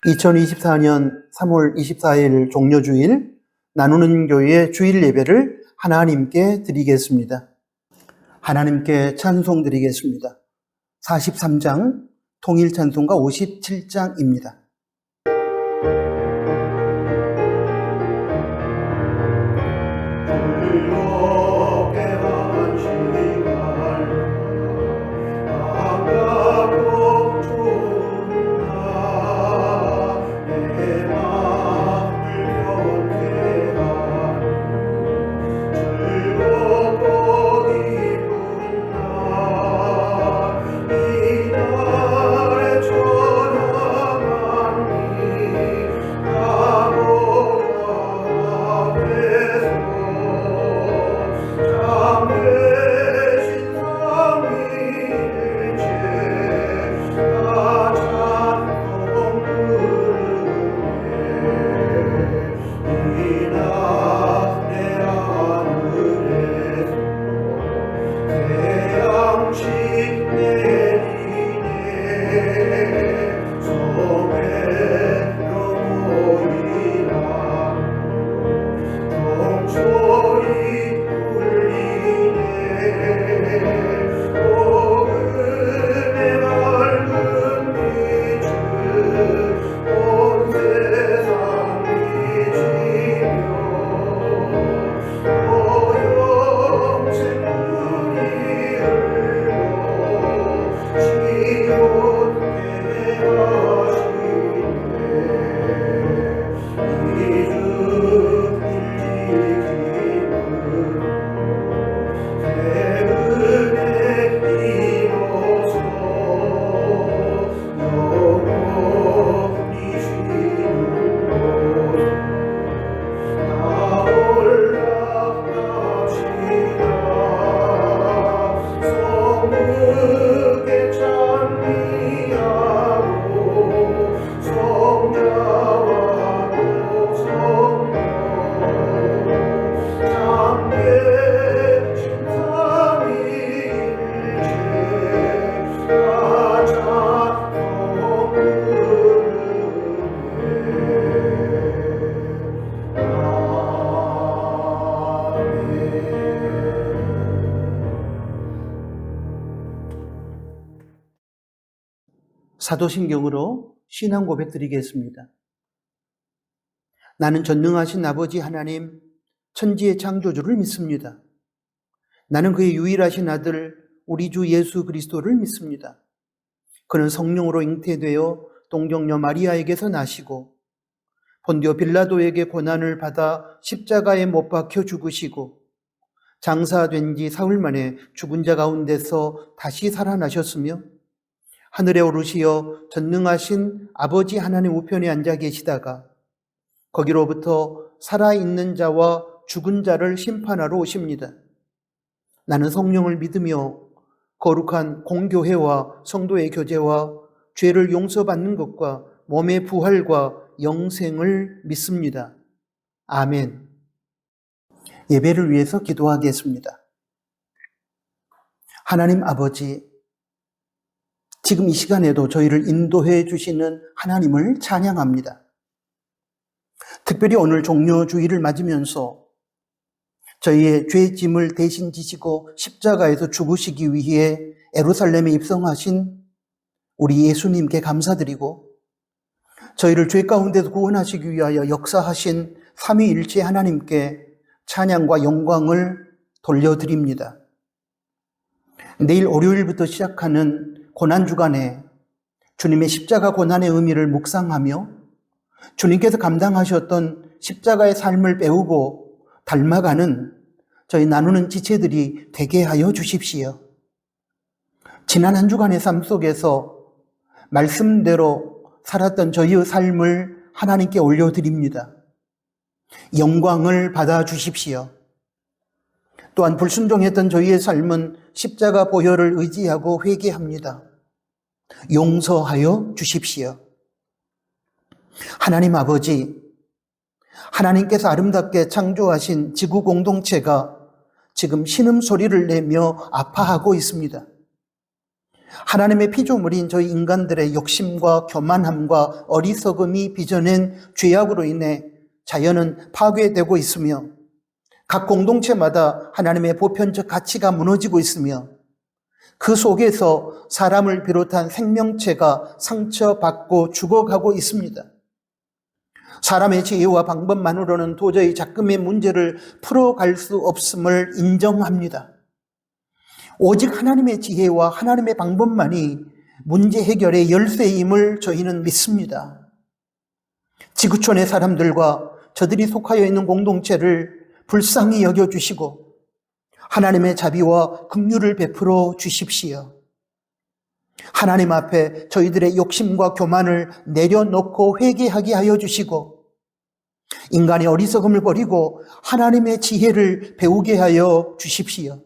2024년 3월 24일 종료주일 나누는 교회의 주일 예배를 하나님께 드리겠습니다. 하나님께 찬송 드리겠습니다. 43장 통일 찬송가 57장입니다. 사도신경으로 신앙 고백 드리겠습니다. 나는 전능하신 아버지 하나님, 천지의 창조주를 믿습니다. 나는 그의 유일하신 아들, 우리 주 예수 그리스도를 믿습니다. 그는 성령으로 잉태되어 동정녀 마리아에게서 나시고 본디오 빌라도에게 고난을 받아 십자가에 못 박혀 죽으시고 장사된 지 사흘 만에 죽은 자 가운데서 다시 살아나셨으며 하늘에 오르시어 전능하신 아버지 하나님 우편에 앉아 계시다가 거기로부터 살아있는 자와 죽은 자를 심판하러 오십니다. 나는 성령을 믿으며 거룩한 공교회와 성도의 교제와 죄를 용서받는 것과 몸의 부활과 영생을 믿습니다. 아멘. 예배를 위해서 기도하겠습니다. 하나님 아버지, 지금 이 시간에도 저희를 인도해 주시는 하나님을 찬양합니다. 특별히 오늘 종료주일을 맞으면서 저희의 죄짐을 대신 지시고 십자가에서 죽으시기 위해 예루살렘에 입성하신 우리 예수님께 감사드리고 저희를 죄 가운데서 구원하시기 위하여 역사하신 삼위일체 하나님께 찬양과 영광을 돌려드립니다. 내일 월요일부터 시작하는 고난주간에 주님의 십자가 고난의 의미를 묵상하며 주님께서 감당하셨던 십자가의 삶을 배우고 닮아가는 저희 나누는 지체들이 되게 하여 주십시오. 지난 한 주간의 삶 속에서 말씀대로 살았던 저희의 삶을 하나님께 올려드립니다. 영광을 받아 주십시오. 또한 불순종했던 저희의 삶은 십자가 보혈을 의지하고 회개합니다. 용서하여 주십시오. 하나님 아버지, 하나님께서 아름답게 창조하신 지구 공동체가 지금 신음소리를 내며 아파하고 있습니다. 하나님의 피조물인 저희 인간들의 욕심과 교만함과 어리석음이 빚어낸 죄악으로 인해 자연은 파괴되고 있으며 각 공동체마다 하나님의 보편적 가치가 무너지고 있으며 그 속에서 사람을 비롯한 생명체가 상처받고 죽어가고 있습니다. 사람의 지혜와 방법만으로는 도저히 작금의 문제를 풀어갈 수 없음을 인정합니다. 오직 하나님의 지혜와 하나님의 방법만이 문제 해결의 열쇠임을 저희는 믿습니다. 지구촌의 사람들과 저들이 속하여 있는 공동체를 불쌍히 여겨주시고 하나님의 자비와 긍휼을 베풀어 주십시오. 하나님 앞에 저희들의 욕심과 교만을 내려놓고 회개하게 하여 주시고 인간의 어리석음을 버리고 하나님의 지혜를 배우게 하여 주십시오.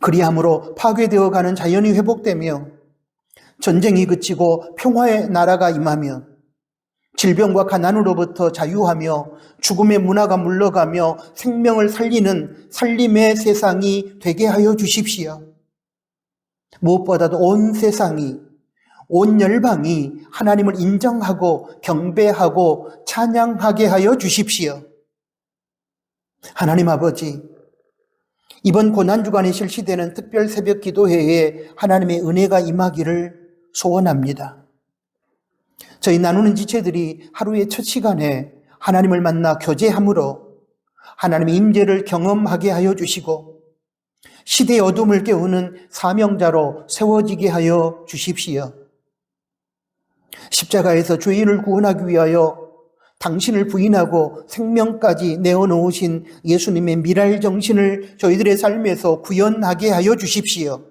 그리함으로 파괴되어 가는 자연이 회복되며 전쟁이 그치고 평화의 나라가 임하며 질병과 가난으로부터 자유하며 죽음의 문화가 물러가며 생명을 살리는 살림의 세상이 되게 하여 주십시오. 무엇보다도 온 세상이, 온 열방이 하나님을 인정하고 경배하고 찬양하게 하여 주십시오. 하나님 아버지, 이번 고난주간에 실시되는 특별 새벽 기도회에 하나님의 은혜가 임하기를 소원합니다. 저희 나누는 지체들이 하루의 첫 시간에 하나님을 만나 교제함으로 하나님의 임재를 경험하게 하여 주시고 시대의 어둠을 깨우는 사명자로 세워지게 하여 주십시오. 십자가에서 죄인을 구원하기 위하여 당신을 부인하고 생명까지 내어놓으신 예수님의 미랄 정신을 저희들의 삶에서 구현하게 하여 주십시오.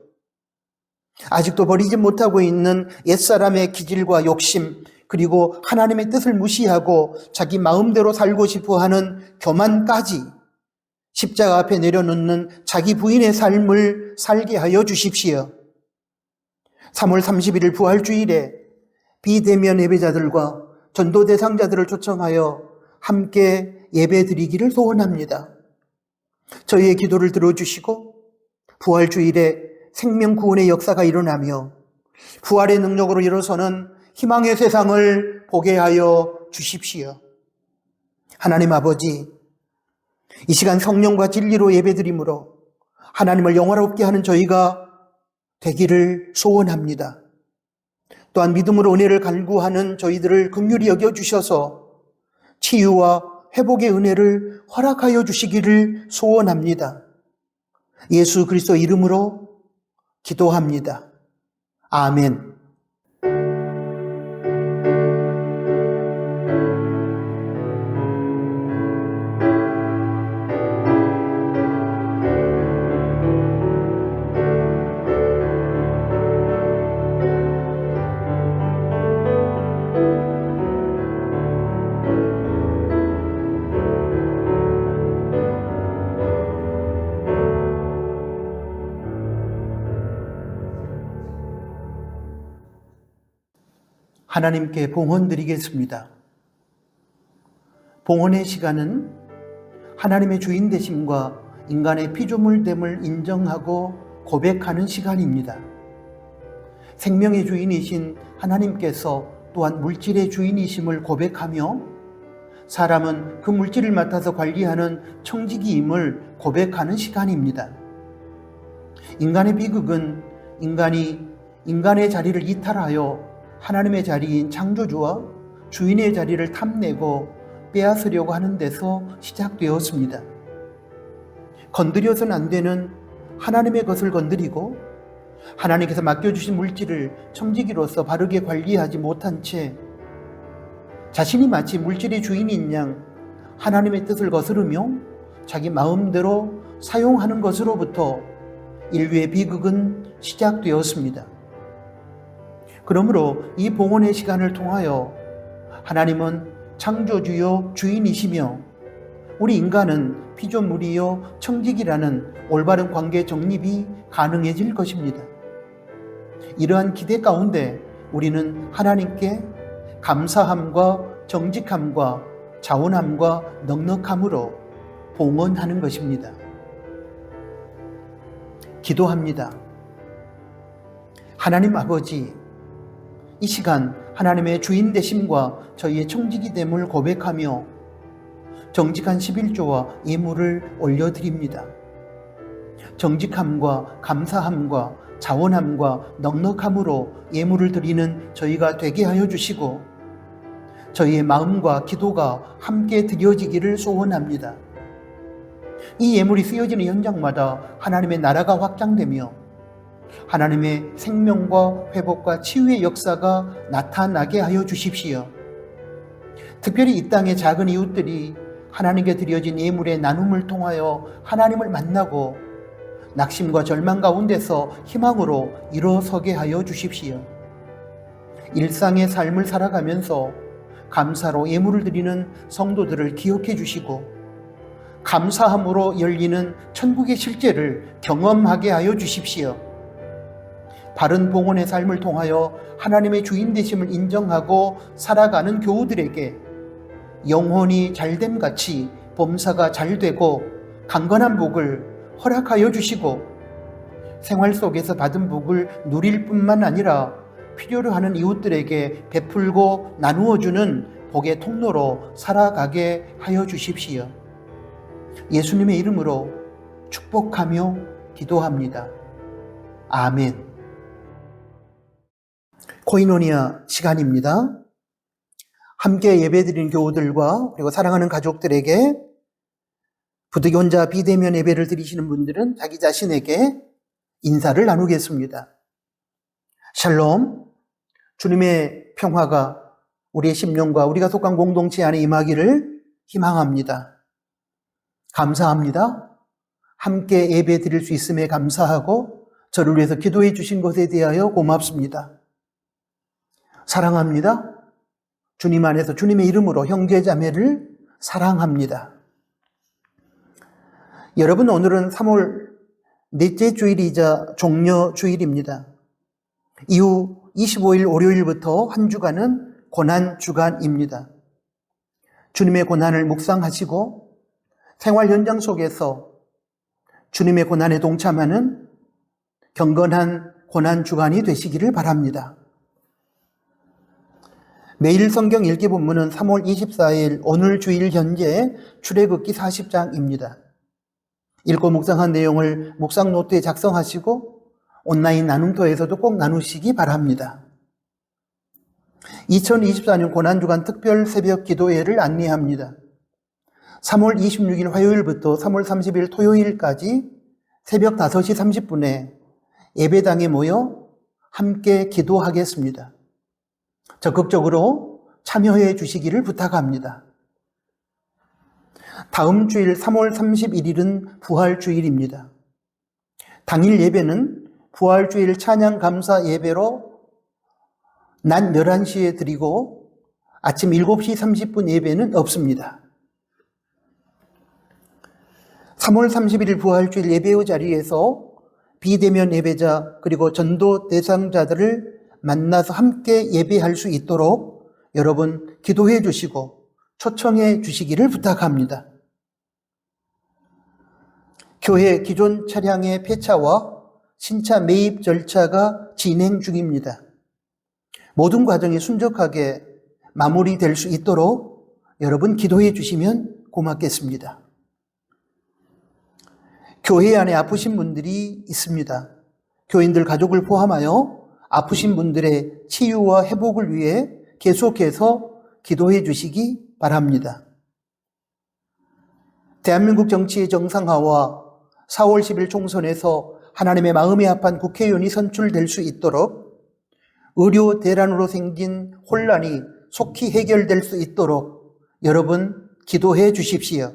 아직도 버리지 못하고 있는 옛사람의 기질과 욕심, 그리고 하나님의 뜻을 무시하고 자기 마음대로 살고 싶어하는 교만까지 십자가 앞에 내려놓는 자기 부인의 삶을 살게 하여 주십시오. 3월 31일 부활주일에 비대면 예배자들과 전도 대상자들을 초청하여 함께 예배드리기를 소원합니다. 저희의 기도를 들어주시고 부활주일에 생명 구원의 역사가 일어나며 부활의 능력으로 일어서는 희망의 세상을 보게 하여 주십시오. 하나님 아버지, 이 시간 성령과 진리로 예배드림으로 하나님을 영화롭게 하는 저희가 되기를 소원합니다. 또한 믿음으로 은혜를 간구하는 저희들을 긍휼히 여겨주셔서 치유와 회복의 은혜를 허락하여 주시기를 소원합니다. 예수 그리스도 이름으로 기도합니다. 아멘. 하나님께 봉헌 드리겠습니다. 봉헌의 시간은 하나님의 주인 되심과 인간의 피조물됨을 인정하고 고백하는 시간입니다. 생명의 주인이신 하나님께서 또한 물질의 주인이심을 고백하며 사람은 그 물질을 맡아서 관리하는 청지기임을 고백하는 시간입니다. 인간의 비극은 인간이 인간의 자리를 이탈하여 하나님의 자리인 창조주와 주인의 자리를 탐내고 빼앗으려고 하는 데서 시작되었습니다. 건드려서는 안 되는 하나님의 것을 건드리고 하나님께서 맡겨주신 물질을 청지기로서 바르게 관리하지 못한 채 자신이 마치 물질의 주인인 양 하나님의 뜻을 거스르며 자기 마음대로 사용하는 것으로부터 인류의 비극은 시작되었습니다. 그러므로 이 봉헌의 시간을 통하여 하나님은 창조주요 주인이시며 우리 인간은 피조물이요 청지기라는 올바른 관계 정립이 가능해질 것입니다. 이러한 기대 가운데 우리는 하나님께 감사함과 정직함과 자원함과 넉넉함으로 봉헌하는 것입니다. 기도합니다. 하나님 아버지, 이 시간 하나님의 주인 되심과 저희의 청지기 됨을 고백하며 정직한 11조와 예물을 올려드립니다. 정직함과 감사함과 자원함과 넉넉함으로 예물을 드리는 저희가 되게 하여 주시고 저희의 마음과 기도가 함께 드려지기를 소원합니다. 이 예물이 쓰여지는 현장마다 하나님의 나라가 확장되며 하나님의 생명과 회복과 치유의 역사가 나타나게 하여 주십시오. 특별히 이 땅의 작은 이웃들이 하나님께 드려진 예물의 나눔을 통하여 하나님을 만나고 낙심과 절망 가운데서 희망으로 일어서게 하여 주십시오. 일상의 삶을 살아가면서 감사로 예물을 드리는 성도들을 기억해 주시고 감사함으로 열리는 천국의 실제를 경험하게 하여 주십시오. 바른 봉헌의 삶을 통하여 하나님의 주인 되심을 인정하고 살아가는 교우들에게 영혼이 잘됨 같이 범사가 잘되고 강건한 복을 허락하여 주시고 생활 속에서 받은 복을 누릴 뿐만 아니라 필요로 하는 이웃들에게 베풀고 나누어 주는 복의 통로로 살아가게 하여 주십시오. 예수님의 이름으로 축복하며 기도합니다. 아멘. 코이노니아 시간입니다. 함께 예배드린 교우들과 그리고 사랑하는 가족들에게 부득이혼자 비대면 예배를 드리시는 분들은 자기 자신에게 인사를 나누겠습니다. 샬롬, 주님의 평화가 우리의 심령과 우리가 속한 공동체 안에 임하기를 희망합니다. 감사합니다. 함께 예배 드릴 수 있음에 감사하고 저를 위해서 기도해 주신 것에 대하여 고맙습니다. 사랑합니다. 주님 안에서 주님의 이름으로 형제자매를 사랑합니다. 여러분, 오늘은 3월 넷째 주일이자 종려 주일입니다. 이후 25일 월요일부터 한 주간은 고난 주간입니다. 주님의 고난을 묵상하시고 생활 현장 속에서 주님의 고난에 동참하는 경건한 고난 주간이 되시기를 바랍니다. 매일 성경 읽기 본문은 3월 24일 오늘 주일 현재 출애굽기 40장입니다. 읽고 묵상한 내용을 묵상 노트에 작성하시고 온라인 나눔터에서도 꼭 나누시기 바랍니다. 2024년 고난주간 특별 새벽 기도회를 안내합니다. 3월 26일 화요일부터 3월 30일 토요일까지 새벽 5시 30분에 예배당에 모여 함께 기도하겠습니다. 적극적으로 참여해 주시기를 부탁합니다. 다음 주일 3월 31일은 부활주일입니다. 당일 예배는 부활주일 찬양 감사 예배로 낮 11시에 드리고 아침 7시 30분 예배는 없습니다. 3월 31일 부활주일 예배의 자리에서 비대면 예배자 그리고 전도 대상자들을 만나서 함께 예배할 수 있도록 여러분 기도해 주시고 초청해 주시기를 부탁합니다. 교회 기존 차량의 폐차와 신차 매입 절차가 진행 중입니다. 모든 과정이 순적하게 마무리될 수 있도록 여러분 기도해 주시면 고맙겠습니다. 교회 안에 아프신 분들이 있습니다. 교인들 가족을 포함하여 아프신 분들의 치유와 회복을 위해 계속해서 기도해 주시기 바랍니다. 대한민국 정치의 정상화와 4월 10일 총선에서 하나님의 마음에 합한 국회의원이 선출될 수 있도록 의료 대란으로 생긴 혼란이 속히 해결될 수 있도록 여러분 기도해 주십시오.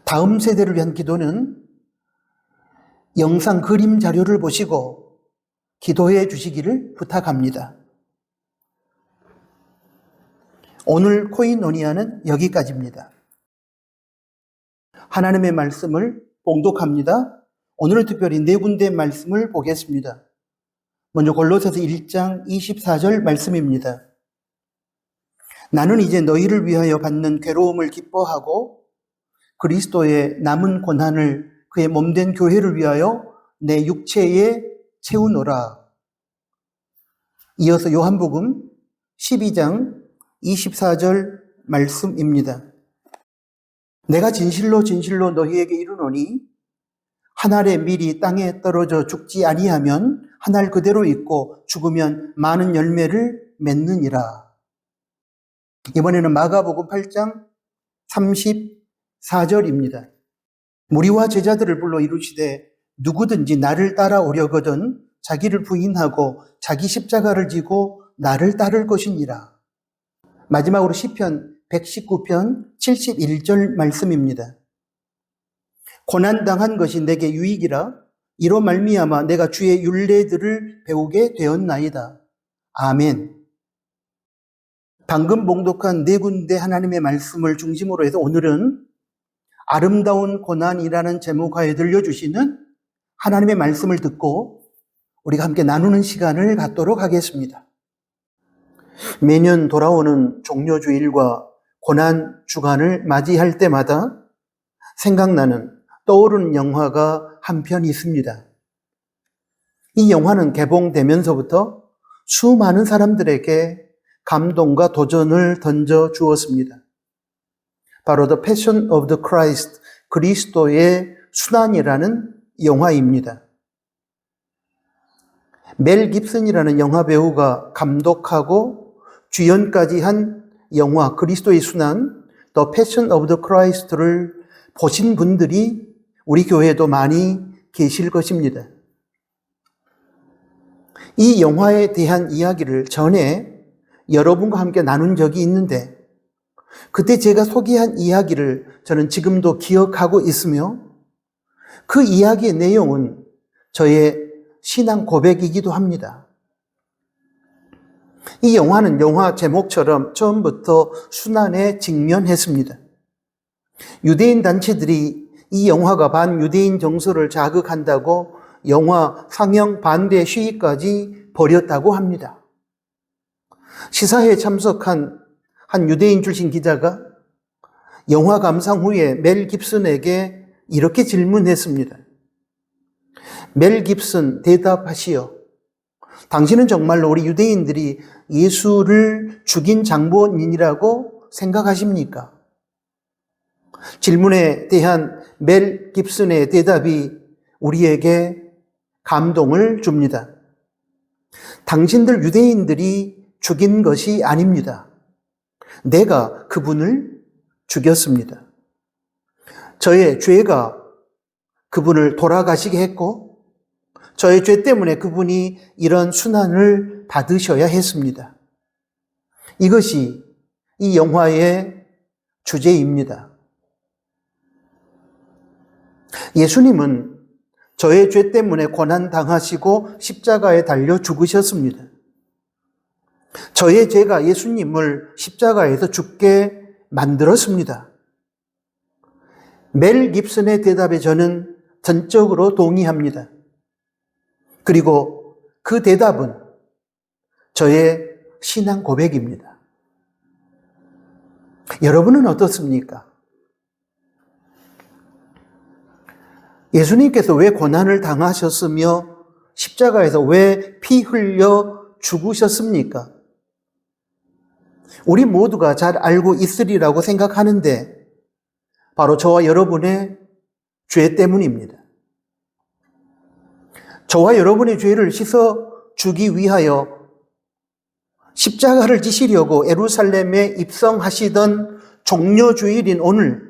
다음 세대를 위한 기도는 영상 그림 자료를 보시고 기도해 주시기를 부탁합니다. 오늘 코이노니아는 여기까지입니다. 하나님의 말씀을 봉독합니다. 오늘은 특별히 네 군데 말씀을 보겠습니다. 먼저 골로새서 1장 24절 말씀입니다. 나는 이제 너희를 위하여 받는 괴로움을 기뻐하고 그리스도의 남은 고난을 그의 몸된 교회를 위하여 내 육체에 채우노라. 이어서 요한복음 12장 24절 말씀입니다. 내가 진실로 진실로 너희에게 이르노니 한 알의 밀이 땅에 떨어져 죽지 아니하면 한 알 그대로 있고 죽으면 많은 열매를 맺느니라. 이번에는 마가복음 8장 34절입니다. 무리와 제자들을 불러 이루시되 누구든지 나를 따라오려거든 자기를 부인하고 자기 십자가를 지고 나를 따를 것이니라. 마지막으로 시편 119편 71절 말씀입니다. 고난당한 것이 내게 유익이라 이로 말미암아 내가 주의 율례들을 배우게 되었나이다. 아멘. 방금 봉독한 네 군데 하나님의 말씀을 중심으로 해서 오늘은 아름다운 고난이라는 제목하에 들려주시는 하나님의 말씀을 듣고 우리가 함께 나누는 시간을 갖도록 하겠습니다. 매년 돌아오는 종료주일과 고난 주간을 맞이할 때마다 생각나는 떠오르는 영화가 한 편 있습니다. 이 영화는 개봉되면서부터 수많은 사람들에게 감동과 도전을 던져 주었습니다. 바로 The Passion of the Christ, 그리스도의 순환이라는 영화입니다. 멜 깁슨이라는 영화 배우가 감독하고 주연까지 한 영화 그리스도의 순환, The Passion of the Christ를 보신 분들이 우리 교회에도 많이 계실 것입니다. 이 영화에 대한 이야기를 전에 여러분과 함께 나눈 적이 있는데 그때 제가 소개한 이야기를 저는 지금도 기억하고 있으며 그 이야기의 내용은 저의 신앙 고백이기도 합니다. 이 영화는 영화 제목처럼 처음부터 순환에 직면했습니다. 유대인 단체들이 이 영화가 반유대인 정서를 자극한다고 영화 상영 반대 시위까지 벌였다고 합니다. 시사회에 참석한 한 유대인 출신 기자가 영화 감상 후에 멜 깁슨에게 이렇게 질문했습니다. 멜 깁슨, 대답하시오. 당신은 정말로 우리 유대인들이 예수를 죽인 장본인이라고 생각하십니까? 질문에 대한 멜 깁슨의 대답이 우리에게 감동을 줍니다. 당신들 유대인들이 죽인 것이 아닙니다. 내가 그분을 죽였습니다. 저의 죄가 그분을 돌아가시게 했고 저의 죄 때문에 그분이 이런 순환을 받으셔야 했습니다. 이것이 이 영화의 주제입니다. 예수님은 저의 죄 때문에 고난당하시고 십자가에 달려 죽으셨습니다. 저의 죄가 예수님을 십자가에서 죽게 만들었습니다. 멜 깁슨의 대답에 저는 전적으로 동의합니다. 그리고 그 대답은 저의 신앙 고백입니다. 여러분은 어떻습니까? 예수님께서 왜 고난을 당하셨으며 십자가에서 왜 피 흘려 죽으셨습니까? 우리 모두가 잘 알고 있으리라고 생각하는데 바로 저와 여러분의 죄 때문입니다. 저와 여러분의 죄를 씻어주기 위하여 십자가를 지시려고 예루살렘에 입성하시던 종료주일인 오늘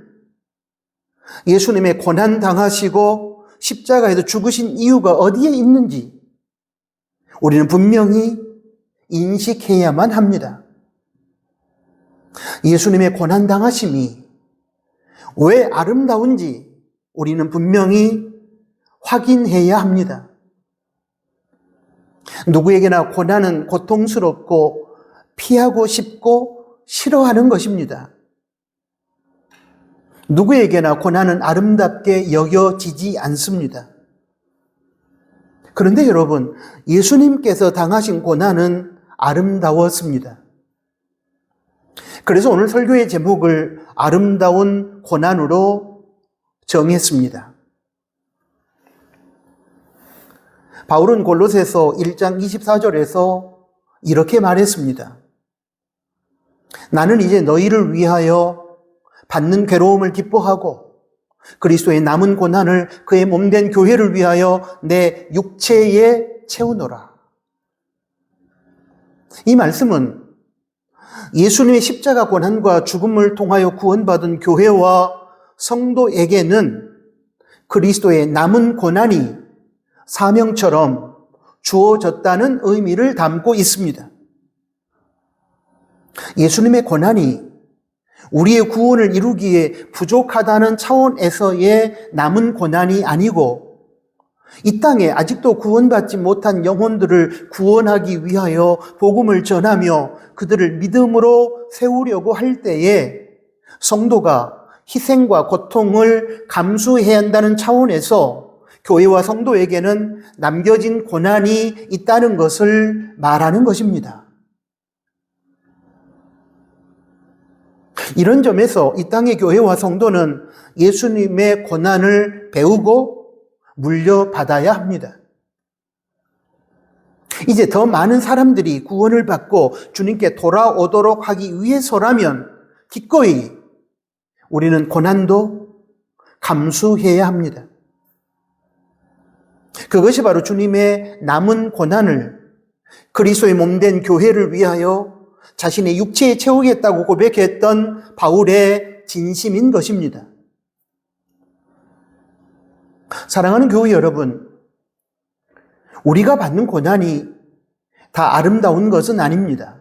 예수님의 고난당하시고 십자가에서 죽으신 이유가 어디에 있는지 우리는 분명히 인식해야만 합니다. 예수님의 고난당하심이 왜 아름다운지 우리는 분명히 확인해야 합니다. 누구에게나 고난은 고통스럽고 피하고 싶고 싫어하는 것입니다. 누구에게나 고난은 아름답게 여겨지지 않습니다. 그런데 여러분, 예수님께서 당하신 고난은 아름다웠습니다. 그래서 오늘 설교의 제목을 아름다운 고난으로 정했습니다. 바울은 골로새서 1장 24절에서 이렇게 말했습니다. 나는 이제 너희를 위하여 받는 괴로움을 기뻐하고 그리스도의 남은 고난을 그의 몸된 교회를 위하여 내 육체에 채우노라. 이 말씀은 예수님의 십자가 고난과 죽음을 통하여 구원받은 교회와 성도에게는 그리스도의 남은 고난이 사명처럼 주어졌다는 의미를 담고 있습니다. 예수님의 고난이 우리의 구원을 이루기에 부족하다는 차원에서의 남은 고난이 아니고 이 땅에 아직도 구원받지 못한 영혼들을 구원하기 위하여 복음을 전하며 그들을 믿음으로 세우려고 할 때에 성도가 희생과 고통을 감수해야 한다는 차원에서 교회와 성도에게는 남겨진 고난이 있다는 것을 말하는 것입니다. 이런 점에서 이 땅의 교회와 성도는 예수님의 고난을 배우고 물려받아야 합니다. 이제 더 많은 사람들이 구원을 받고 주님께 돌아오도록 하기 위해서라면 기꺼이 우리는 고난도 감수해야 합니다. 그것이 바로 주님의 남은 고난을 그리스도의 몸된 교회를 위하여 자신의 육체에 채우겠다고 고백했던 바울의 진심인 것입니다. 사랑하는 교회 여러분, 우리가 받는 고난이 다 아름다운 것은 아닙니다.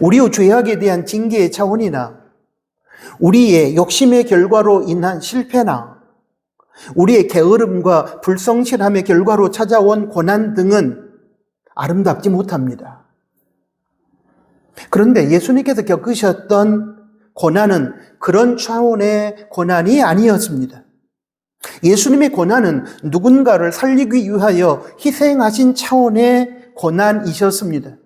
우리의 죄악에 대한 징계의 차원이나 우리의 욕심의 결과로 인한 실패나 우리의 게으름과 불성실함의 결과로 찾아온 고난 등은 아름답지 못합니다. 그런데 예수님께서 겪으셨던 고난은 그런 차원의 고난이 아니었습니다. 예수님의 고난은 누군가를 살리기 위하여 희생하신 차원의 고난이셨습니다.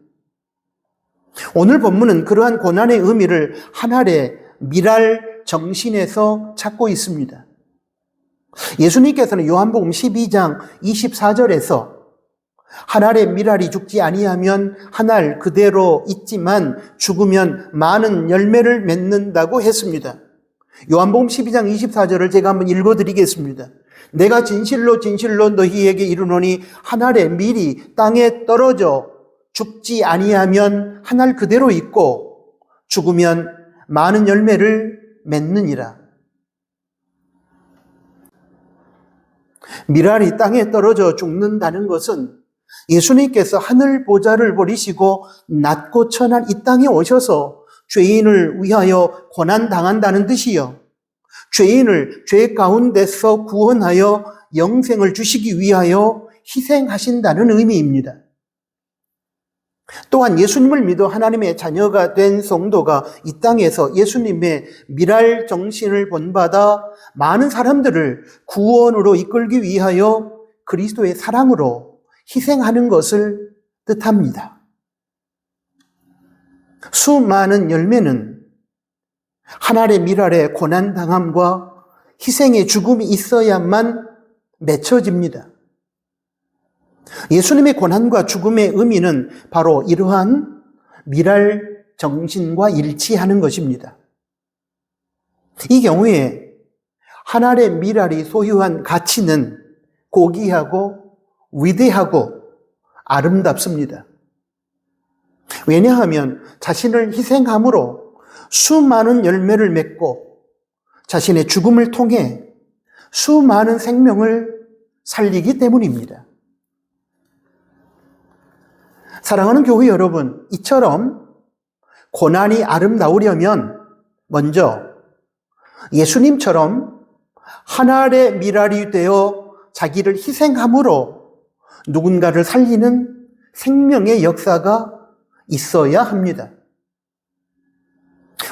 오늘 본문은 그러한 고난의 의미를 한 알의 미랄 정신에서 찾고 있습니다. 예수님께서는 요한복음 12장 24절에서 한 알의 미랄이 죽지 아니하면 한 알 그대로 있지만 죽으면 많은 열매를 맺는다고 했습니다. 요한복음 12장 24절을 제가 한번 읽어드리겠습니다. 내가 진실로 진실로 너희에게 이르노니 한 알의 밀이 땅에 떨어져 죽지 아니하면 한 알 그대로 있고 죽으면 많은 열매를 맺느니라. 밀알이 땅에 떨어져 죽는다는 것은 예수님께서 하늘 보좌를 버리시고 낮고 천한 이 땅에 오셔서 죄인을 위하여 고난당한다는 뜻이요. 죄인을 죄 가운데서 구원하여 영생을 주시기 위하여 희생하신다는 의미입니다. 또한 예수님을 믿어 하나님의 자녀가 된 성도가 이 땅에서 예수님의 미랄 정신을 본받아 많은 사람들을 구원으로 이끌기 위하여 그리스도의 사랑으로 희생하는 것을 뜻합니다. 수많은 열매는 하나의 미랄의 고난당함과 희생의 죽음이 있어야만 맺혀집니다. 예수님의 고난과 죽음의 의미는 바로 이러한 미랄 정신과 일치하는 것입니다. 이 경우에 한 알의 미랄이 소유한 가치는 고귀하고 위대하고 아름답습니다. 왜냐하면 자신을 희생함으로 수많은 열매를 맺고 자신의 죽음을 통해 수많은 생명을 살리기 때문입니다. 사랑하는 교회 여러분, 이처럼 고난이 아름다우려면 먼저 예수님처럼 한 알의 미랄이 되어 자기를 희생함으로 누군가를 살리는 생명의 역사가 있어야 합니다.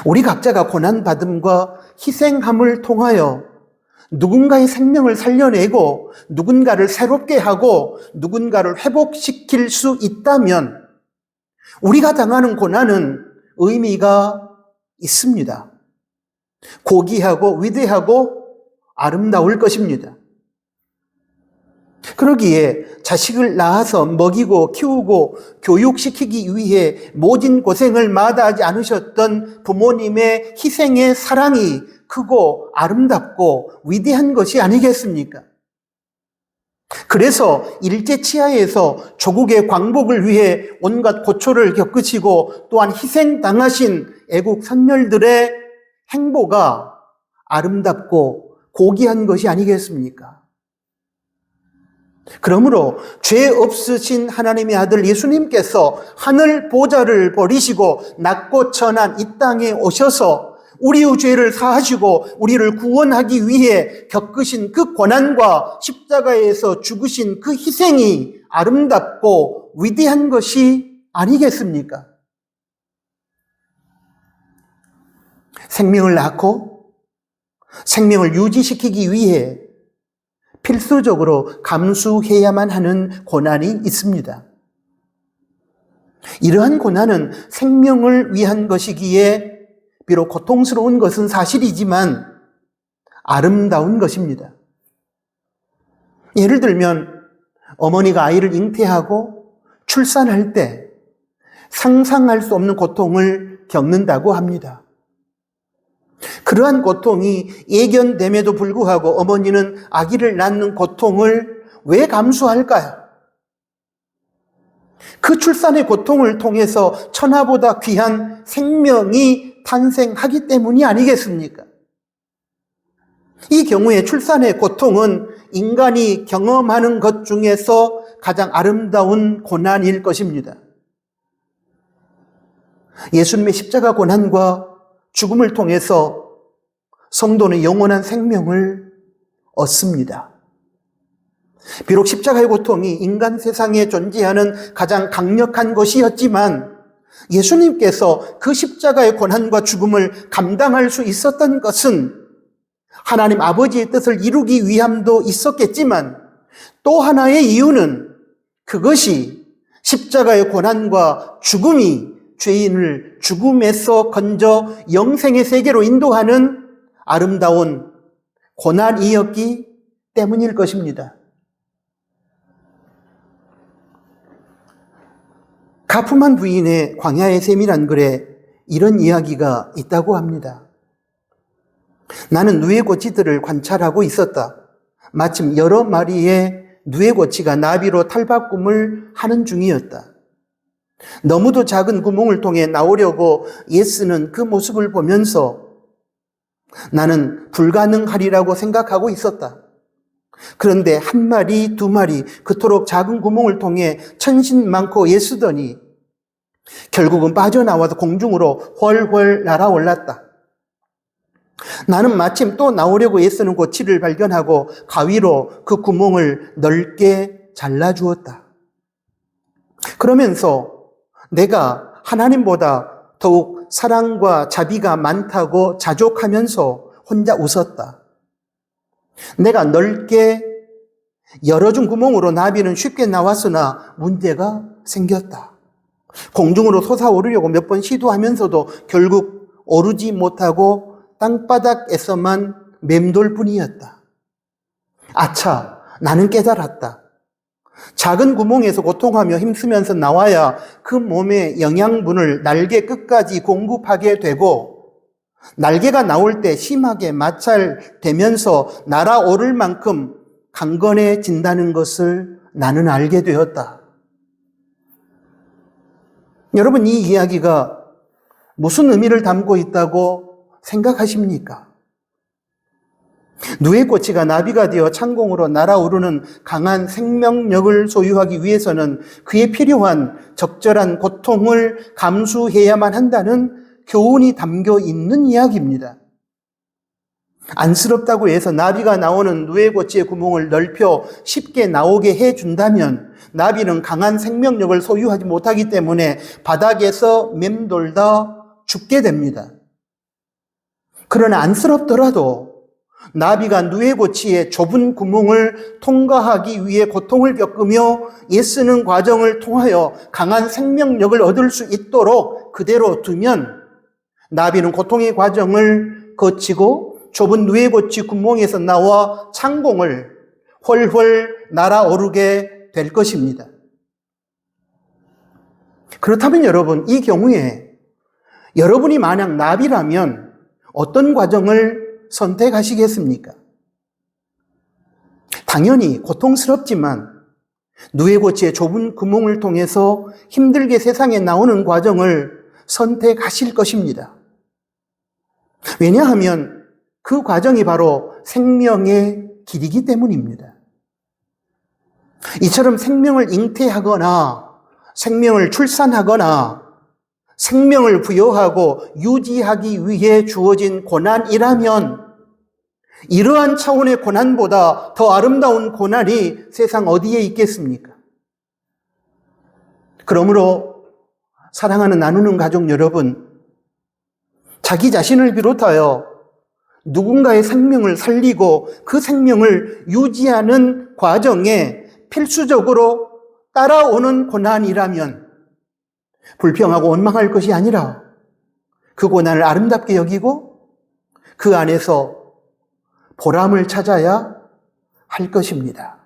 우리 각자가 고난받음과 희생함을 통하여 누군가의 생명을 살려내고 누군가를 새롭게 하고 누군가를 회복시킬 수 있다면 우리가 당하는 고난은 의미가 있습니다. 고귀하고 위대하고 아름다울 것입니다. 그러기에 자식을 낳아서 먹이고 키우고 교육시키기 위해 모진 고생을 마다하지 않으셨던 부모님의 희생의 사랑이 크고 아름답고 위대한 것이 아니겠습니까? 그래서 일제치하에서 조국의 광복을 위해 온갖 고초를 겪으시고 또한 희생당하신 애국 선열들의 행보가 아름답고 고귀한 것이 아니겠습니까? 그러므로 죄 없으신 하나님의 아들 예수님께서 하늘 보좌를 버리시고 낮고 천한 이 땅에 오셔서 우리의 죄를 사하시고 우리를 구원하기 위해 겪으신 그 고난과 십자가에서 죽으신 그 희생이 아름답고 위대한 것이 아니겠습니까? 생명을 낳고 생명을 유지시키기 위해 필수적으로 감수해야만 하는 고난이 있습니다. 이러한 고난은 생명을 위한 것이기에 비록 고통스러운 것은 사실이지만 아름다운 것입니다. 예를 들면 어머니가 아이를 잉태하고 출산할 때 상상할 수 없는 고통을 겪는다고 합니다. 그러한 고통이 예견됨에도 불구하고 어머니는 아기를 낳는 고통을 왜 감수할까요? 그 출산의 고통을 통해서 천하보다 귀한 생명이 탄생하기 때문이 아니겠습니까? 이 경우에 출산의 고통은 인간이 경험하는 것 중에서 가장 아름다운 고난일 것입니다. 예수님의 십자가 고난과 죽음을 통해서 성도는 영원한 생명을 얻습니다. 비록 십자가의 고통이 인간 세상에 존재하는 가장 강력한 것이었지만 예수님께서 그 십자가의 고난과 죽음을 감당할 수 있었던 것은 하나님 아버지의 뜻을 이루기 위함도 있었겠지만 또 하나의 이유는 그것이 십자가의 고난과 죽음이 죄인을 죽음에서 건져 영생의 세계로 인도하는 아름다운 고난이었기 때문일 것입니다. 가프만 부인의 광야의 샘이란 글에 이런 이야기가 있다고 합니다. 나는 누에고치들을 관찰하고 있었다. 마침 여러 마리의 누에고치가 나비로 탈바꿈을 하는 중이었다. 너무도 작은 구멍을 통해 나오려고 애쓰는 그 모습을 보면서 나는 불가능하리라고 생각하고 있었다. 그런데 한 마리, 두 마리 그토록 작은 구멍을 통해 천신 많고 애쓰더니 결국은 빠져나와서 공중으로 훨훨 날아올랐다. 나는 마침 또 나오려고 애쓰는 고치를 발견하고 가위로 그 구멍을 넓게 잘라주었다. 그러면서 내가 하나님보다 더욱 사랑과 자비가 많다고 자족하면서 혼자 웃었다. 내가 넓게 열어준 구멍으로 나비는 쉽게 나왔으나 문제가 생겼다. 공중으로 솟아오르려고 몇 번 시도하면서도 결국 오르지 못하고 땅바닥에서만 맴돌 뿐이었다. 아차, 나는 깨달았다. 작은 구멍에서 고통하며 힘쓰면서 나와야 그 몸의 영양분을 날개 끝까지 공급하게 되고 날개가 나올 때 심하게 마찰되면서 날아오를 만큼 강건해진다는 것을 나는 알게 되었다. 여러분, 이 이야기가 무슨 의미를 담고 있다고 생각하십니까? 누에고치가 나비가 되어 창공으로 날아오르는 강한 생명력을 소유하기 위해서는 그에 필요한 적절한 고통을 감수해야만 한다는 교훈이 담겨 있는 이야기입니다. 안쓰럽다고 해서 나비가 나오는 누에고치의 구멍을 넓혀 쉽게 나오게 해준다면 나비는 강한 생명력을 소유하지 못하기 때문에 바닥에서 맴돌다 죽게 됩니다. 그러나 안쓰럽더라도 나비가 누에고치의 좁은 구멍을 통과하기 위해 고통을 겪으며 애쓰는 과정을 통하여 강한 생명력을 얻을 수 있도록 그대로 두면 나비는 고통의 과정을 거치고 좁은 누에고치 구멍에서 나와 창공을 훨훨 날아오르게 될 것입니다. 그렇다면 여러분, 이 경우에 여러분이 만약 나비라면 어떤 과정을 선택하시겠습니까? 당연히 고통스럽지만 누에고치의 좁은 구멍을 통해서 힘들게 세상에 나오는 과정을 선택하실 것입니다. 왜냐하면 그 과정이 바로 생명의 길이기 때문입니다. 이처럼 생명을 잉태하거나 생명을 출산하거나 생명을 부여하고 유지하기 위해 주어진 고난이라면 이러한 차원의 고난보다 더 아름다운 고난이 세상 어디에 있겠습니까? 그러므로 사랑하는 나누는 가족 여러분, 자기 자신을 비롯하여 누군가의 생명을 살리고 그 생명을 유지하는 과정에 필수적으로 따라오는 고난이라면 불평하고 원망할 것이 아니라 그 고난을 아름답게 여기고 그 안에서 보람을 찾아야 할 것입니다.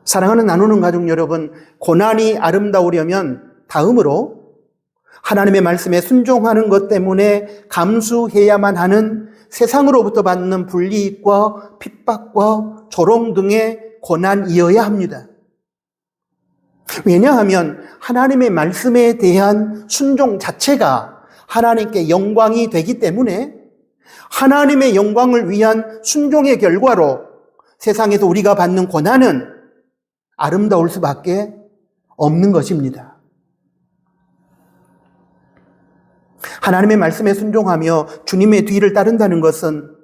사랑하는 나누는 가족 여러분, 고난이 아름다우려면 다음으로 하나님의 말씀에 순종하는 것 때문에 감수해야만 하는 세상으로부터 받는 불이익과 핍박과 조롱 등의 고난이어야 합니다. 왜냐하면 하나님의 말씀에 대한 순종 자체가 하나님께 영광이 되기 때문에 하나님의 영광을 위한 순종의 결과로 세상에서 우리가 받는 고난은 아름다울 수밖에 없는 것입니다. 하나님의 말씀에 순종하며 주님의 뒤를 따른다는 것은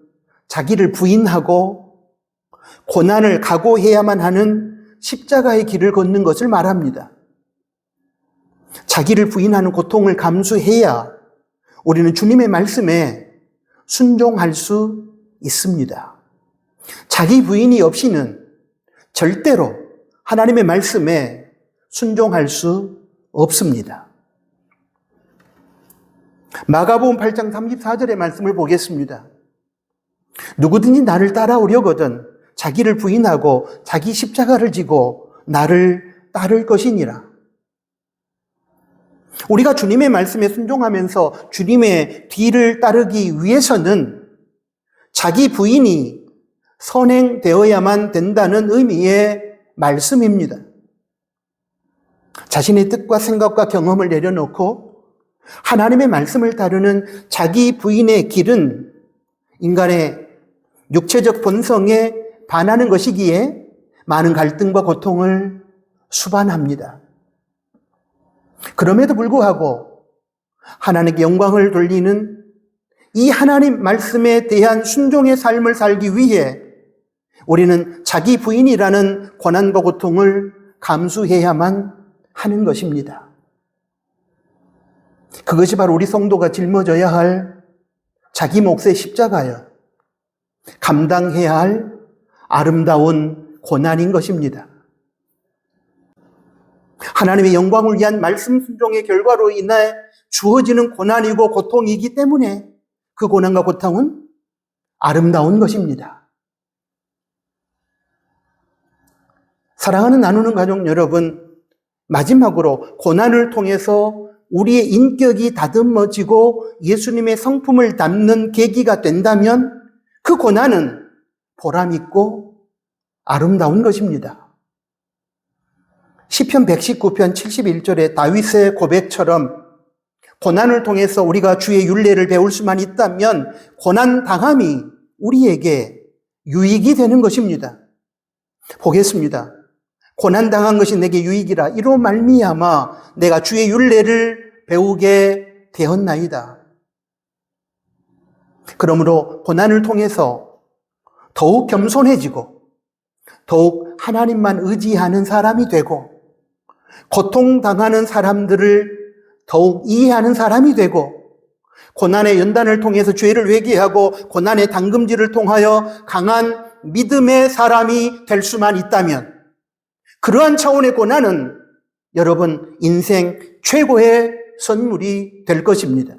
자기를 부인하고 고난을 각오해야만 하는 십자가의 길을 걷는 것을 말합니다. 자기를 부인하는 고통을 감수해야 우리는 주님의 말씀에 순종할 수 있습니다. 자기 부인이 없이는 절대로 하나님의 말씀에 순종할 수 없습니다. 마가복음 8장 34절의 말씀을 보겠습니다. 누구든지 나를 따라오려거든 자기를 부인하고 자기 십자가를 지고 나를 따를 것이니라. 우리가 주님의 말씀에 순종하면서 주님의 뒤를 따르기 위해서는 자기 부인이 선행되어야만 된다는 의미의 말씀입니다. 자신의 뜻과 생각과 경험을 내려놓고 하나님의 말씀을 따르는 자기 부인의 길은 인간의 육체적 본성에 반하는 것이기에 많은 갈등과 고통을 수반합니다. 그럼에도 불구하고 하나님께 영광을 돌리는 이 하나님 말씀에 대한 순종의 삶을 살기 위해 우리는 자기 부인이라는 고난과 고통을 감수해야만 하는 것입니다. 그것이 바로 우리 성도가 짊어져야 할 자기 몫의 십자가여 감당해야 할 아름다운 고난인 것입니다. 하나님의 영광을 위한 말씀 순종의 결과로 인해 주어지는 고난이고 고통이기 때문에 그 고난과 고통은 아름다운 것입니다. 사랑하는 나누는 가족 여러분, 마지막으로 고난을 통해서 우리의 인격이 다듬어지고 예수님의 성품을 담는 계기가 된다면 그 고난은 보람있고 아름다운 것입니다. 시편 119편 71절의 다윗의 고백처럼 고난을 통해서 우리가 주의 율례를 배울 수만 있다면 고난당함이 우리에게 유익이 되는 것입니다. 보겠습니다. 고난당한 것이 내게 유익이라 이로 말미암아 내가 주의 율례를 배우게 되었나이다. 그러므로 고난을 통해서 더욱 겸손해지고 더욱 하나님만 의지하는 사람이 되고 고통당하는 사람들을 더욱 이해하는 사람이 되고 고난의 연단을 통해서 죄를 회개하고 고난의 담금질을 통하여 강한 믿음의 사람이 될 수만 있다면 그러한 차원의 고난은 여러분 인생 최고의 선물이 될 것입니다.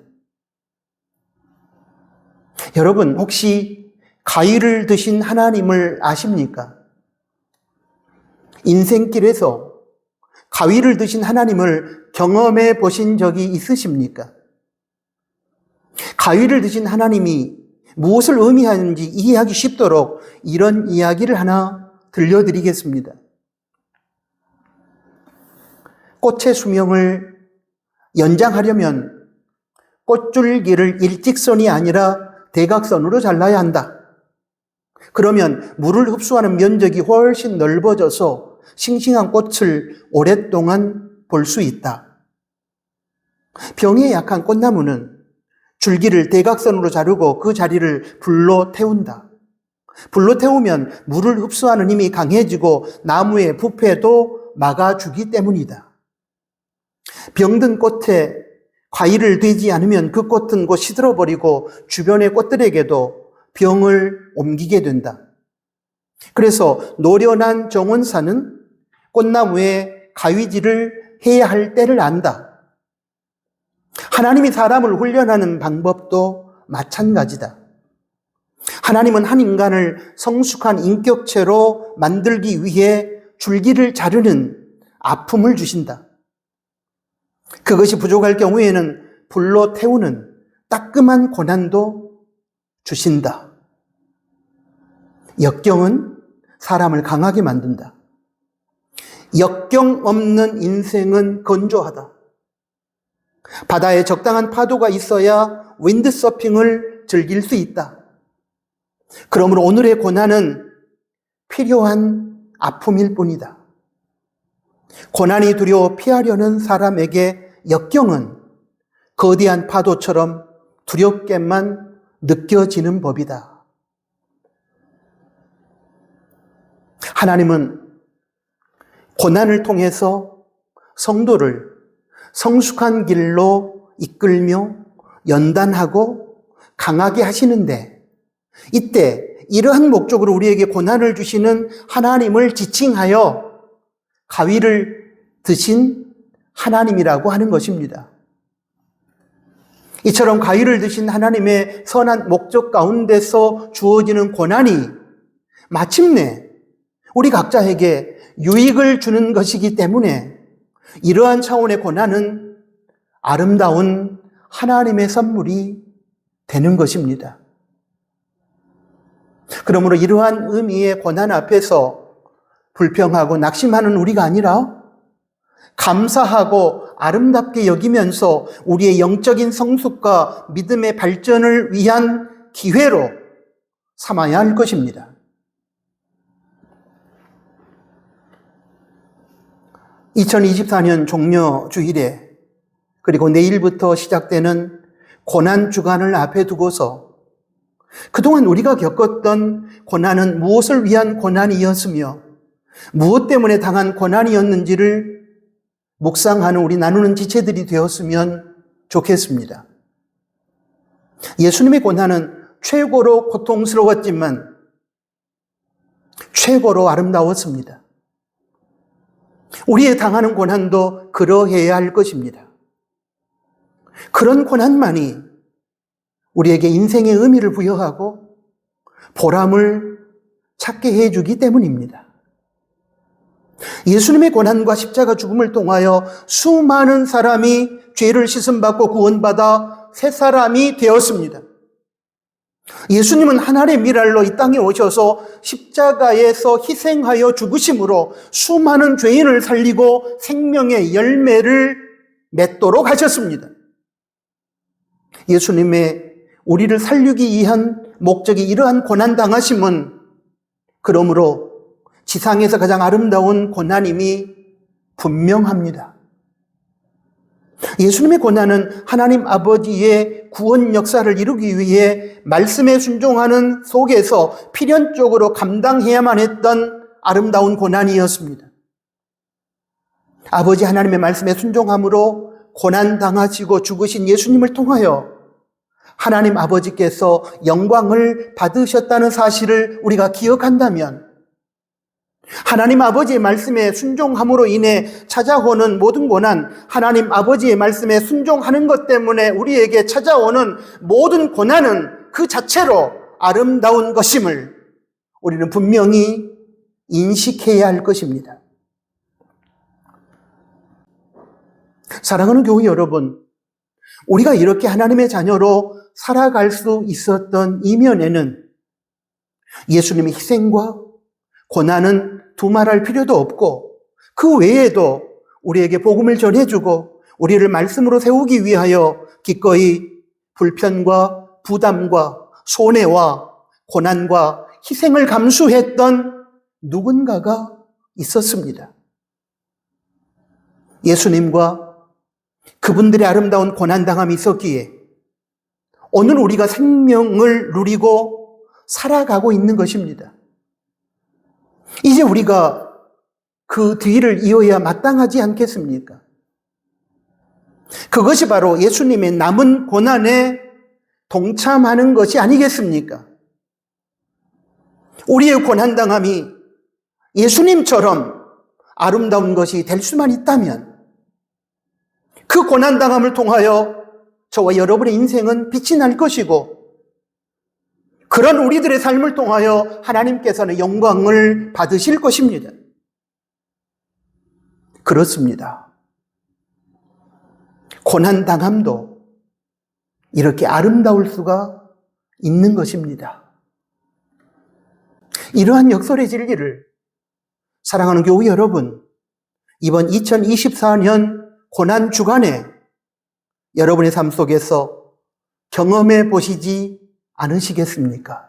여러분 혹시 가위를 드신 하나님을 아십니까? 인생길에서 가위를 드신 하나님을 경험해 보신 적이 있으십니까? 가위를 드신 하나님이 무엇을 의미하는지 이해하기 쉽도록 이런 이야기를 하나 들려드리겠습니다. 꽃의 수명을 연장하려면 꽃줄기를 일직선이 아니라 대각선으로 잘라야 한다. 그러면 물을 흡수하는 면적이 훨씬 넓어져서 싱싱한 꽃을 오랫동안 볼 수 있다. 병에 약한 꽃나무는 줄기를 대각선으로 자르고 그 자리를 불로 태운다. 불로 태우면 물을 흡수하는 힘이 강해지고 나무의 부패도 막아주기 때문이다. 병든 꽃에 과일을 대지 않으면 그 꽃은 곧 시들어버리고 주변의 꽃들에게도 병을 옮기게 된다. 그래서 노련한 정원사는 꽃나무에 가위질을 해야 할 때를 안다. 하나님이 사람을 훈련하는 방법도 마찬가지다. 하나님은 한 인간을 성숙한 인격체로 만들기 위해 줄기를 자르는 아픔을 주신다. 그것이 부족할 경우에는 불로 태우는 따끔한 고난도 주신다. 역경은 사람을 강하게 만든다. 역경 없는 인생은 건조하다. 바다에 적당한 파도가 있어야 윈드서핑을 즐길 수 있다. 그러므로 오늘의 고난은 필요한 아픔일 뿐이다. 고난이 두려워 피하려는 사람에게 역경은 거대한 파도처럼 두렵게만 느껴지는 법이다. 하나님은 고난을 통해서 성도를 성숙한 길로 이끌며 연단하고 강하게 하시는데, 이때 이러한 목적으로 우리에게 고난을 주시는 하나님을 지칭하여 가위를 드신 하나님이라고 하는 것입니다. 이처럼 가위를 드신 하나님의 선한 목적 가운데서 주어지는 고난이 마침내 우리 각자에게 유익을 주는 것이기 때문에 이러한 차원의 고난은 아름다운 하나님의 선물이 되는 것입니다. 그러므로 이러한 의미의 고난 앞에서 불평하고 낙심하는 우리가 아니라 감사하고 아름답게 여기면서 우리의 영적인 성숙과 믿음의 발전을 위한 기회로 삼아야 할 것입니다. 2024년 종려 주일에 그리고 내일부터 시작되는 고난 주간을 앞에 두고서 그동안 우리가 겪었던 고난은 무엇을 위한 고난이었으며 무엇 때문에 당한 고난이었는지를 묵상하는 우리 나누는 지체들이 되었으면 좋겠습니다. 예수님의 고난은 최고로 고통스러웠지만 최고로 아름다웠습니다. 우리의 당하는 고난도 그러해야 할 것입니다. 그런 고난만이 우리에게 인생의 의미를 부여하고 보람을 찾게 해주기 때문입니다. 예수님의 고난과 십자가 죽음을 통하여 수많은 사람이 죄를 씻음받고 구원받아 새 사람이 되었습니다. 예수님은 하나님의 미랄로 이 땅에 오셔서 십자가에서 희생하여 죽으심으로 수많은 죄인을 살리고 생명의 열매를 맺도록 하셨습니다. 예수님의 우리를 살리기 위한 목적이 이러한 고난당하심은 그러므로 지상에서 가장 아름다운 고난임이 분명합니다. 예수님의 고난은 하나님 아버지의 구원 역사를 이루기 위해 말씀에 순종하는 속에서 필연적으로 감당해야만 했던 아름다운 고난이었습니다. 아버지 하나님의 말씀에 순종함으로 고난당하시고 죽으신 예수님을 통하여 하나님 아버지께서 영광을 받으셨다는 사실을 우리가 기억한다면 하나님 아버지의 말씀에 순종함으로 인해 찾아오는 모든 고난, 하나님 아버지의 말씀에 순종하는 것 때문에 우리에게 찾아오는 모든 고난은 그 자체로 아름다운 것임을 우리는 분명히 인식해야 할 것입니다. 사랑하는 교회 여러분, 우리가 이렇게 하나님의 자녀로 살아갈 수 있었던 이면에는 예수님의 희생과 고난은 두말할 필요도 없고, 그 외에도 우리에게 복음을 전해주고 우리를 말씀으로 세우기 위하여 기꺼이 불편과 부담과 손해와 고난과 희생을 감수했던 누군가가 있었습니다. 예수님과 그분들의 아름다운 고난당함이 있었기에 오늘 우리가 생명을 누리고 살아가고 있는 것입니다. 이제 우리가 그 뒤를 이어야 마땅하지 않겠습니까? 그것이 바로 예수님의 남은 고난에 동참하는 것이 아니겠습니까? 우리의 고난당함이 예수님처럼 아름다운 것이 될 수만 있다면 그 고난당함을 통하여 저와 여러분의 인생은 빛이 날 것이고, 그런 우리들의 삶을 통하여 하나님께서는 영광을 받으실 것입니다. 그렇습니다. 고난당함도 이렇게 아름다울 수가 있는 것입니다. 이러한 역설의 진리를 사랑하는 교회 여러분, 이번 2024년 고난 주간에 여러분의 삶 속에서 경험해 보시지 않으시겠습니까?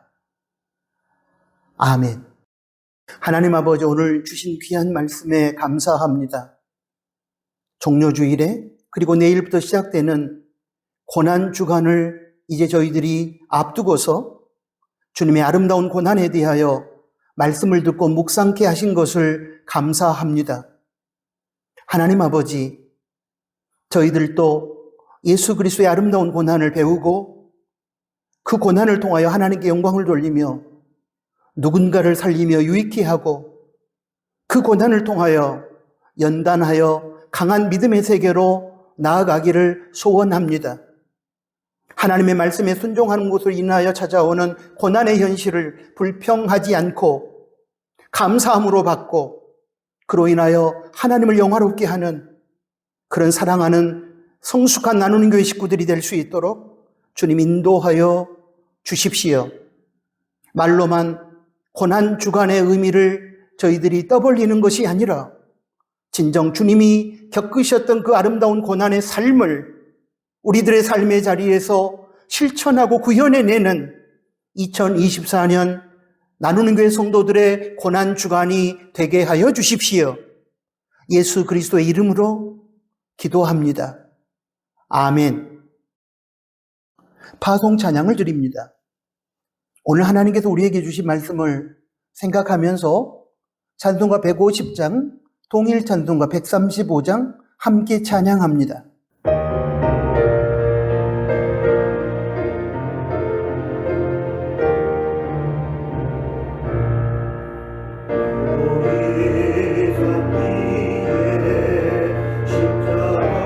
아멘. 하나님 아버지, 오늘 주신 귀한 말씀에 감사합니다. 종료주일에 그리고 내일부터 시작되는 고난 주간을 이제 저희들이 앞두고서 주님의 아름다운 고난에 대하여 말씀을 듣고 묵상케 하신 것을 감사합니다. 하나님 아버지, 저희들도 예수 그리스도의 아름다운 고난을 배우고 그 고난을 통하여 하나님께 영광을 돌리며 누군가를 살리며 유익케 하고 그 고난을 통하여 연단하여 강한 믿음의 세계로 나아가기를 소원합니다. 하나님의 말씀에 순종하는 것으로 인하여 찾아오는 고난의 현실을 불평하지 않고 감사함으로 받고 그로 인하여 하나님을 영화롭게 하는 그런 사랑하는 성숙한 나누는 교회 식구들이 될 수 있도록 주님 인도하여 주십시오. 말로만 고난 주간의 의미를 저희들이 떠벌리는 것이 아니라 진정 주님이 겪으셨던 그 아름다운 고난의 삶을 우리들의 삶의 자리에서 실천하고 구현해내는 2024년 나누는 교회 성도들의 고난 주간이 되게 하여 주십시오. 예수 그리스도의 이름으로 기도합니다. 아멘. 파송 찬양을 드립니다. 오늘 하나님께서 우리에게 주신 말씀을 생각하면서 찬송가 150장, 동일 찬송가 135장 함께 찬양합니다. 십자가를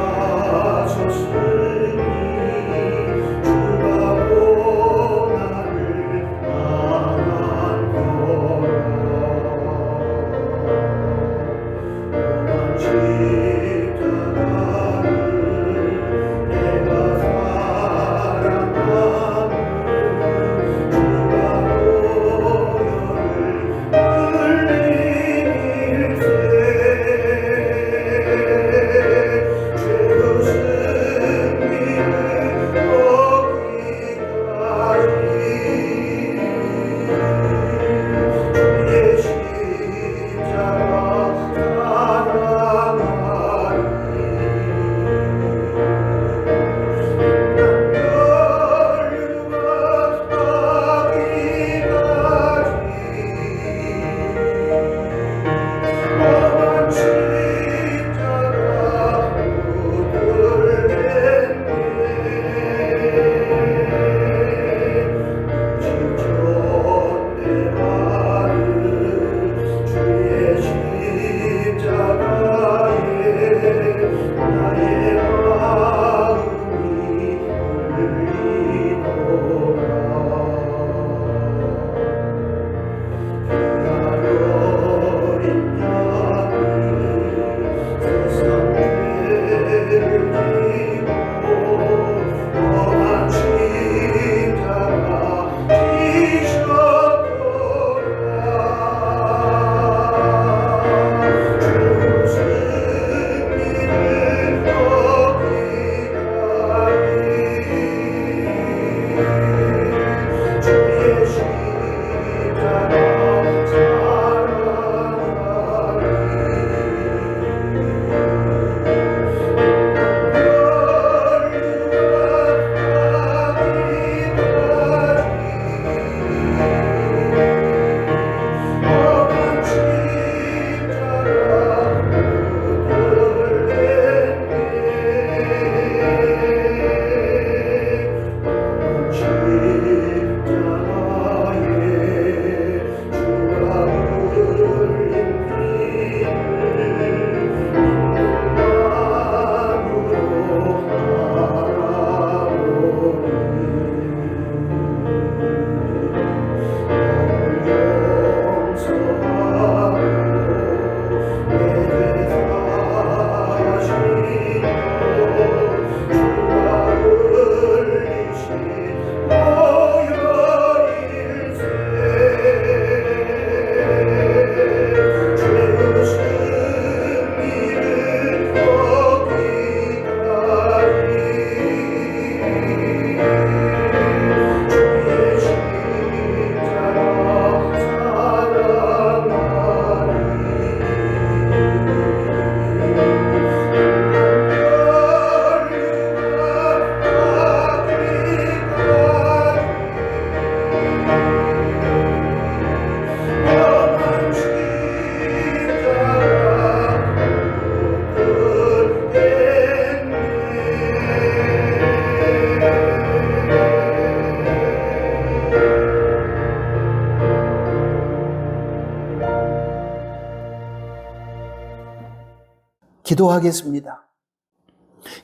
기도하겠습니다.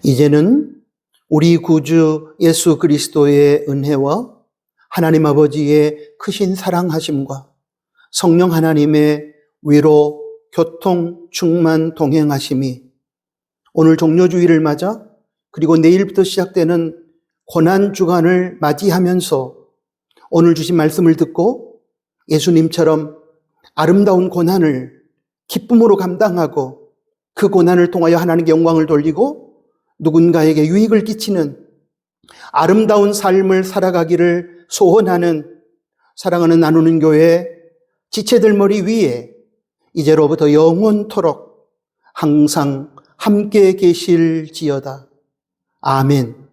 이제는 우리 구주 예수 그리스도의 은혜와 하나님 아버지의 크신 사랑하심과 성령 하나님의 위로, 교통, 충만, 동행하심이 오늘 종료주일을 맞아 그리고 내일부터 시작되는 고난주간을 맞이하면서 오늘 주신 말씀을 듣고 예수님처럼 아름다운 고난을 기쁨으로 감당하고 그 고난을 통하여 하나님께 영광을 돌리고 누군가에게 유익을 끼치는 아름다운 삶을 살아가기를 소원하는 사랑하는 나누는 교회 지체들 머리 위에 이제로부터 영원토록 항상 함께 계실지어다. 아멘.